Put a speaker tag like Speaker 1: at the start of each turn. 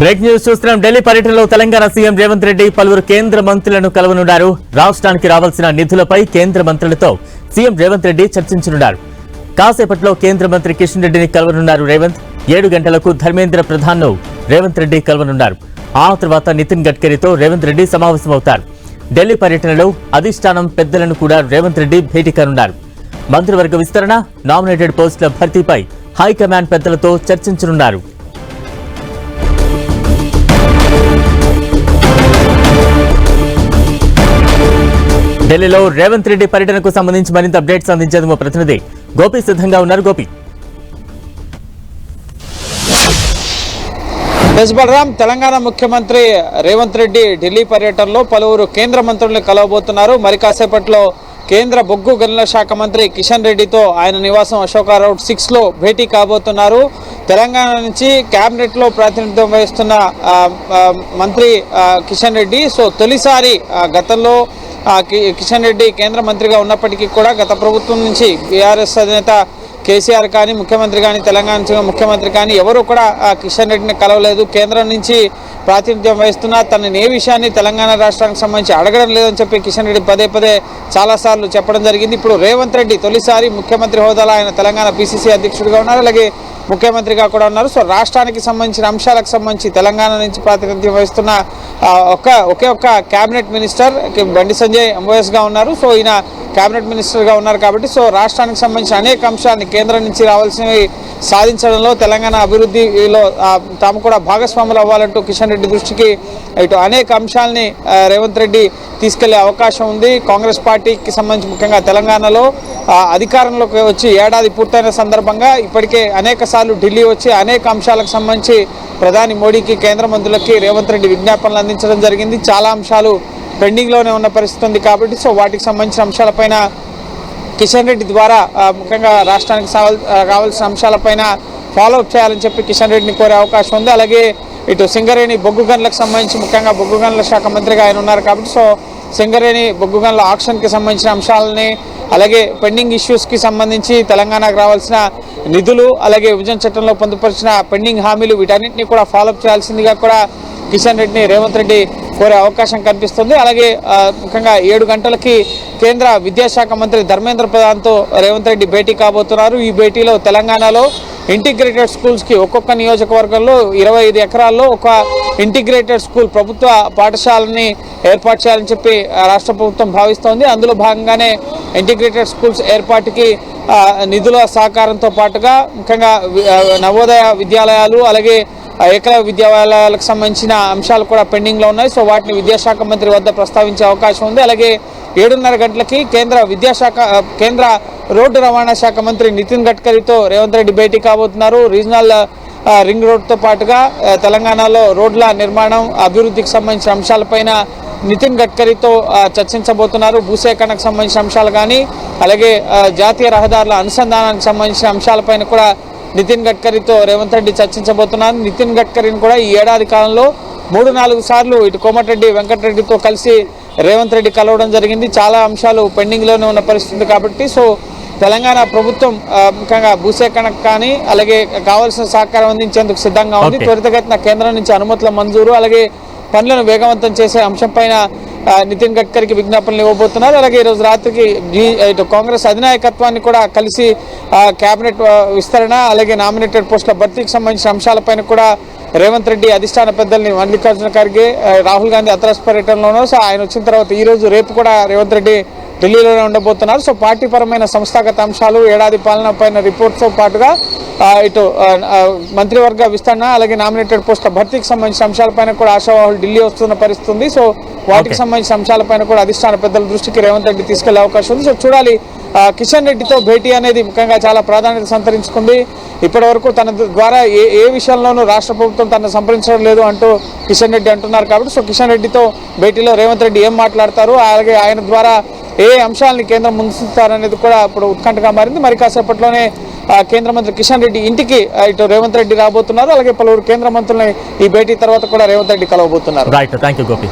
Speaker 1: Break news చూస్తున్నాం. ఢిల్లీ పర్యటనలో Telangana CM Revanth Reddy పలువురు కేంద్ర మంత్రులను కలవనున్నారు. రాష్ట్రానికి రావాల్సిన నిధులపై కేంద్ర మంత్రులతో సీఎం రేవంత్ రెడ్డి చర్చించనున్నారు. కాసేపట్లో కేంద్ర మంత్రి కిషన్ రెడ్డిని కలవనున్నారు రేవంత్. 7 గంటలకు ధర్మేంద్ర ప్రధాన్ను రేవంత్ రెడ్డి కలవనున్నారు. ఆ తర్వాత నితిన్ గడ్కరీతో రేవంత్ రెడ్డి సమావేశమవుతారు. ఢిల్లీ పర్యటనలో అధిష్టానం పెద్దలను కూడా రేవంత్ రెడ్డి భేటీ కానున్నారు. మంత్రివర్గ విస్తరణ, నామినేటెడ్ పోస్టుల భర్తీపై హైకమాండ్ పెద్దలతో చర్చించనున్నారు. ఢిల్లీలో రేవంత్ రెడ్డి పర్యటనకు సంబంధించి మరింత అప్డేట్స్ అందించేందుకు మా ప్రతినిధి గోపి సిద్ధంగా ఉన్నారు. గోపి,
Speaker 2: బలరాం, తెలంగాణ ముఖ్యమంత్రి రేవంత్ రెడ్డి ఢిల్లీ పర్యటనలో పలువురు కేంద్ర మంత్రులను కలవబోతున్నారు. మరి కాసేపట్లో కేంద్ర బొగ్గు గనుల శాఖ మంత్రి కిషన్ రెడ్డితో ఆయన నివాసం అశోక రోడ్ 6లో భేటీ కాబోతున్నారు. తెలంగాణ నుంచి క్యాబినెట్లో ప్రాతినిధ్యం వహిస్తున్న మంత్రి కిషన్ రెడ్డి. సో తొలిసారి గతంలో కిషన్ రెడ్డి కేంద్ర మంత్రిగా ఉన్నప్పటికీ కూడా గత ప్రభుత్వం నుంచి బీఆర్ఎస్ అధినేత కేసీఆర్ కానీ, ముఖ్యమంత్రి కానీ, తెలంగాణ నుంచి ముఖ్యమంత్రి కానీ ఎవరు కూడా కిషన్ రెడ్డిని కలవలేదు. కేంద్రం నుంచి ప్రాతినిధ్యం వహిస్తున్నా తనని ఏ విషయాన్ని తెలంగాణ రాష్ట్రానికి సంబంధించి అడగడం లేదని చెప్పి కిషన్ రెడ్డి పదే పదే చాలాసార్లు చెప్పడం జరిగింది. ఇప్పుడు రేవంత్ రెడ్డి తొలిసారి ముఖ్యమంత్రి హోదాలో ఆయన తెలంగాణ పిసిసి అధ్యక్షుడిగా ఉన్నారు, అలాగే ముఖ్యమంత్రిగా కూడా ఉన్నారు. సో రాష్ట్రానికి సంబంధించిన అంశాలకు సంబంధించి తెలంగాణ నుంచి ప్రాతినిధ్యం వహిస్తున్న ఒకే ఒక్క క్యాబినెట్ మినిస్టర్ బండి సంజయ్ ఎంఓఎస్గా ఉన్నారు. సో ఈయన క్యాబినెట్ మినిస్టర్గా ఉన్నారు కాబట్టి సో రాష్ట్రానికి సంబంధించిన అనేక అంశాలని కేంద్రం నుంచి రావాల్సినవి సాధించడంలో, తెలంగాణ అభివృద్ధిలో తాము కూడా భాగస్వాములు అవ్వాలంటూ కిషన్ రెడ్డి దృష్టికి ఇటు అనేక అంశాలని రేవంత్ రెడ్డి తీసుకెళ్లే అవకాశం ఉంది. కాంగ్రెస్ పార్టీకి సంబంధించి ముఖ్యంగా తెలంగాణలో అధికారంలోకి వచ్చి ఏడాది పూర్తయిన సందర్భంగా ఇప్పటికే అనేక సార్లు ఢిల్లీ వచ్చి అనేక అంశాలకు సంబంధించి ప్రధాని మోడీకి, కేంద్ర మంత్రులకి రేవంత్ రెడ్డి విజ్ఞాపనలు అందించడం జరిగింది. చాలా అంశాలు పెండింగ్లోనే ఉన్న పరిస్థితి ఉంది కాబట్టి సో వాటికి సంబంధించిన అంశాలపైన కిషన్ రెడ్డి ద్వారా ముఖ్యంగా రాష్ట్రానికి కావాల్సిన అంశాలపైన ఫాలోఅప్ చేయాలని చెప్పి కిషన్ రెడ్డిని కోరే అవకాశం ఉంది. అలాగే ఇటు సింగరేణి బొగ్గు గనులకు సంబంధించి ముఖ్యంగా బొగ్గు గనుల శాఖ మంత్రిగా ఆయన ఉన్నారు కాబట్టి సో సింగరేణి బొగ్గు గనుల ఆక్షన్కి సంబంధించిన అంశాలని, అలాగే పెండింగ్ ఇష్యూస్కి సంబంధించి తెలంగాణకు రావాల్సిన నిధులు, అలాగే విభజన చట్టంలో పొందుపరిచిన పెండింగ్ హామీలు వీటన్నింటినీ కూడా ఫాలోఅప్ చేయాల్సిందిగా కూడా కిషన్ రెడ్డిని రేవంత్ రెడ్డి కోరే అవకాశం కనిపిస్తుంది. అలాగే ముఖ్యంగా 7 గంటలకి కేంద్ర విద్యాశాఖ మంత్రి ధర్మేంద్ర ప్రధాన్తో రేవంత్ రెడ్డి భేటీ కాబోతున్నారు. ఈ భేటీలో తెలంగాణలో ఇంటిగ్రేటెడ్ స్కూల్స్కి ఒక్కొక్క నియోజకవర్గంలో 25 ఎకరాల్లో ఒక ఇంటిగ్రేటెడ్ స్కూల్ ప్రభుత్వ పాఠశాలని ఏర్పాటు చేయాలని చెప్పి రాష్ట్ర ప్రభుత్వం భావిస్తోంది. అందులో భాగంగానే ఇంటిగ్రేటెడ్ స్కూల్స్ ఏర్పాటుకి నిధుల సహకారంతో పాటుగా ముఖ్యంగా నవోదయ విద్యాలయాలు, అలాగే ఏకలవ్య విద్యాలయాలకు సంబంధించిన అంశాలు కూడా పెండింగ్లో ఉన్నాయి. సో వాటిని విద్యాశాఖ మంత్రి వద్ద ప్రస్తావించే అవకాశం ఉంది. అలాగే 7:30 గంటలకి కేంద్ర రోడ్డు రవాణా శాఖ మంత్రి నితిన్ గడ్కరీతో రేవంత్ రెడ్డి భేటీ కాబోతున్నారు. రీజనల్ రింగ్ రోడ్తో పాటుగా తెలంగాణలో రోడ్ల నిర్మాణం, అభివృద్ధికి సంబంధించిన అంశాలపైన నితిన్ గడ్కరీతో చర్చించబోతున్నారు. భూసేకరణకు సంబంధించిన అంశాలు కానీ, అలాగే జాతీయ రహదారుల అనుసంధానానికి సంబంధించిన అంశాలపైన కూడా నితిన్ గడ్కరీతో రేవంత్ రెడ్డి చర్చించబోతున్నారు. నితిన్ గడ్కరీని కూడా ఈ ఏడాది కాలంలో 3-4 సార్లు ఇటు కోమటిరెడ్డి వెంకటరెడ్డితో కలిసి రేవంత్ రెడ్డి కలవడం జరిగింది. చాలా అంశాలు పెండింగ్లోనే ఉన్న పరిస్థితి కాబట్టి సో తెలంగాణ ప్రభుత్వం ముఖ్యంగా భూసేకరణకు కానీ, అలాగే కావాల్సిన సహకారం అందించేందుకు సిద్ధంగా ఉంది. త్వరితగతిన కేంద్రం నుంచి అనుమతుల మంజూరు, అలాగే పనులను వేగవంతం చేసే అంశంపైన నితిన్ గడ్కరీకి విజ్ఞాపనలు ఇవ్వబోతున్నారు. అలాగే ఈరోజు రాత్రికి ఇటు కాంగ్రెస్ అధినాయకత్వాన్ని కూడా కలిసి క్యాబినెట్ విస్తరణ, అలాగే నామినేటెడ్ పోస్టుల భర్తీకి సంబంధించిన అంశాలపైన కూడా రేవంత్ రెడ్డి అధిష్టాన పెద్దల్ని మల్లికార్జున ఖర్గే, రాహుల్ గాంధీ అతరస్ పర్యటనలోనూ సో ఆయన వచ్చిన తర్వాత ఈరోజు రేపు కూడా రేవంత్ రెడ్డి ఢిల్లీలోనే ఉండబోతున్నారు. సో పార్టీ పరమైన సంస్థాగత అంశాలు, ఏడాది పాలన పైన రిపోర్ట్స్తో పాటుగా ఇటు మంత్రివర్గ విస్తరణ, అలాగే నామినేటెడ్ పోస్టుల భర్తీకి సంబంధించిన అంశాలపైన కూడా ఆశావాహులు ఢిల్లీ వస్తున్న పరిస్థితి ఉంది. సో వాటికి సంబంధించిన అంశాలపైన కూడా అధిష్టాన పెద్దల దృష్టికి రేవంత్ రెడ్డి తీసుకెళ్లే అవకాశం ఉంది. సో చూడాలి, కిషన్ రెడ్డితో భేటీ అనేది ముఖ్యంగా చాలా ప్రాధాన్యత సంతరించుకుంది. ఇప్పటి వరకు తన ద్వారా ఏ విషయంలోనూ రాష్ట్ర ప్రభుత్వం తనను సంప్రదించడం లేదు అంటూ కిషన్ రెడ్డి అంటున్నారు కాబట్టి సో కిషన్ రెడ్డితో భేటీలో రేవంత్ రెడ్డి ఏం మాట్లాడతారు, అలాగే ఆయన ద్వారా ఏ అంశాలని కేంద్రం ముందుస్తారనేది కూడా ఇప్పుడు ఉత్కంఠగా మారింది. మరి కాసేపట్లోనే కేంద్ర మంత్రి కిషన్ రెడ్డి ఇంటికి ఇటు రేవంత్ రెడ్డి రాబోతున్నారు. అలాగే పలువురు కేంద్ర మంత్రులని ఈ భేటీ తర్వాత కూడా రేవంత్ రెడ్డి కలవబోతున్నారు.
Speaker 1: Right, thank you Gopi.